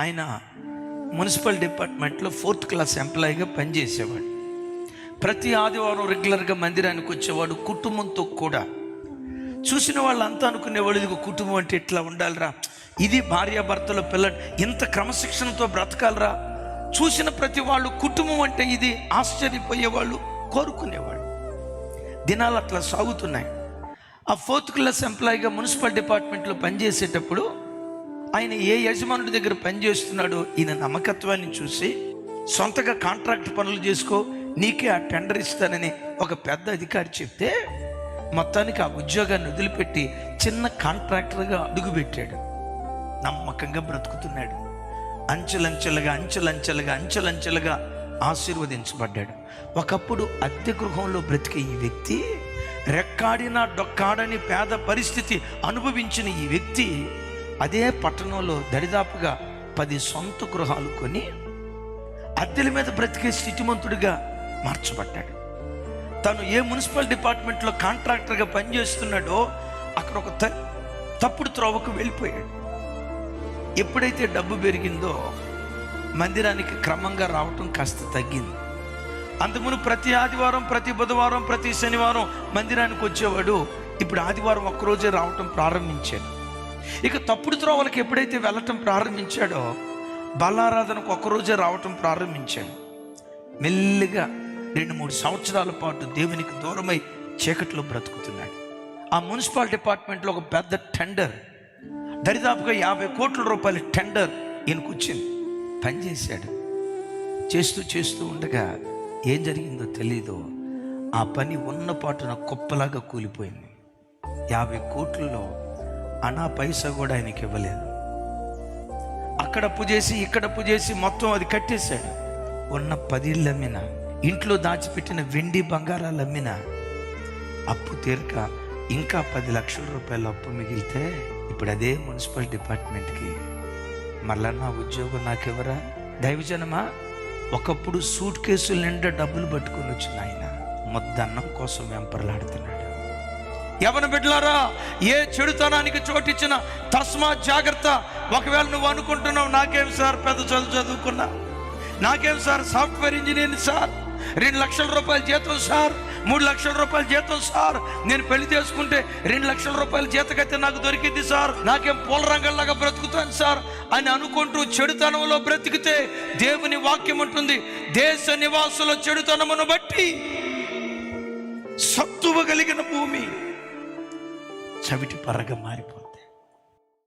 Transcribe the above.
ఆయన మున్సిపల్ డిపార్ట్మెంట్లో 4th class ఎంప్లాయీగా పనిచేసేవాడు. ప్రతి ఆదివారం రెగ్యులర్గా మందిరానికి వచ్చేవాడు కుటుంబంతో కూడా. చూసిన వాళ్ళంతా అనుకునేవాళ్ళు, ఇది కుటుంబం అంటే ఇట్లా ఉండాలిరా, ఇది భార్యాభర్తల పిల్లలు ఇంత క్రమశిక్షణతో బ్రతకాలరా. చూసిన ప్రతి వాళ్ళు కుటుంబం అంటే ఇది ఆశ్చర్యపోయేవాళ్ళు, కోరుకునేవాళ్ళు. దినాలు అట్లా సాగుతున్నాయి. ఆ 4th క్లాస్ ఎంప్లాయీగా మున్సిపల్ డిపార్ట్మెంట్లో పనిచేసేటప్పుడు ఆయన ఏ యజమానుడి దగ్గర పనిచేస్తున్నాడో ఈయన నమ్మకత్వాన్ని చూసి, సొంతగా కాంట్రాక్ట్ పనులు చేసుకో, నీకే ఆ టెండర్ ఇస్తానని ఒక పెద్ద అధికారి చెప్తే మొత్తానికి ఆ ఉద్యోగాన్ని వదిలిపెట్టి చిన్న కాంట్రాక్టర్గా అడుగుపెట్టాడు. నమ్మకంగా బ్రతుకుతున్నాడు. అంచెలంచెలుగా ఆశీర్వదించబడ్డాడు. ఒకప్పుడు అద్దె గృహంలో బ్రతికే ఈ వ్యక్తి, రెక్కాడినా డొక్కాడని పేద పరిస్థితి అనుభవించిన ఈ వ్యక్తి అదే పట్టణంలో దరిదాపుగా 10 సొంత గృహాలు కొని అద్దెల మీద బ్రతికే స్థితిమంతుడిగా మార్చబడ్డాడు. తను ఏ మున్సిపల్ డిపార్ట్మెంట్లో కాంట్రాక్టర్గా పనిచేస్తున్నాడో అక్కడ ఒక తప్పుడు త్రోవకు వెళ్ళిపోయాడు. ఎప్పుడైతే డబ్బు పెరిగిందో మందిరానికి క్రమంగా రావటం కాస్త తగ్గింది. అంతకుముందు ప్రతి ఆదివారం, ప్రతి బుధవారం, ప్రతి శనివారం మందిరానికి వచ్చేవాడు. ఇప్పుడు ఆదివారం ఒక్కరోజే రావటం ప్రారంభించాడు. ఇక తప్పుడు త్రోవలకు ఎప్పుడైతే వెళ్ళటం ప్రారంభించాడో బలారాధనకు ఒక్కరోజే రావటం ప్రారంభించాడు. మెల్లిగా 2-3 సంవత్సరాల పాటు దేవునికి దూరమై చీకట్లో బ్రతుకుతున్నాడు. ఆ మున్సిపల్ డిపార్ట్మెంట్లో ఒక పెద్ద టెండర్, దరిదాపుగా 50 కోట్ల రూపాయల టెండర్ ఈయనకు వచ్చింది. పనిచేశాడు. చేస్తూ ఉండగా ఏం జరిగిందో తెలీదు, ఆ పని ఉన్న పాటున కుప్పలాగా కూలిపోయింది. 50 కోట్లలో అనా పైసా కూడా ఆయనకి ఇవ్వలేదు. అక్కడ అప్పు చేసి ఇక్కడ అప్పు చేసి మొత్తం అది కట్టేశాడు. ఉన్న 10 ఇళ్ళు అమ్మినా, ఇంట్లో దాచిపెట్టిన వెండి బంగారాలు అమ్మినా అప్పు తీరక ఇంకా 10 లక్షల రూపాయలు అప్పు మిగిలితే ఇప్పుడు అదే మున్సిపల్ డిపార్ట్మెంట్కి మళ్ళా నా ఉద్యోగం నాకెవరా? దైవజనమా, ఒకప్పుడు సూట్ కేసులు నిండా డబ్బులు పట్టుకొని వచ్చిన ఆయన ముద్దన్నం కోసం వెంపర్లాడుతున్నాడు. యవన బిడ్డలారా, ఏ చెడుతనానికి చోటిచ్చిన తస్మా జాగ్రత్త. ఒకవేళ నువ్వు అనుకుంటున్నావు, నాకేం సార్ పెద్ద చదువుకున్నా, నాకేం సార్ సాఫ్ట్వేర్ ఇంజనీర్ సార్, 2 లక్షల రూపాయల జీతం సార్, 3 లక్షల రూపాయల జీతం సార్, నేను పెళ్లి చేసుకుంటే 2 లక్షల రూపాయల జీతకైతే నాకు దొరికింది సార్, నాకేం పూల రంగంలాగా బ్రతుకుతాను సార్ అని అనుకుంటూ చెడుతనంలో బ్రతికితే దేవుని వాక్యం ఉంటుంది, దేశ నివాసుల చెడుతనమును బట్టి సత్తువ కలిగిన భూమి చవిటి పరగా మారిపో.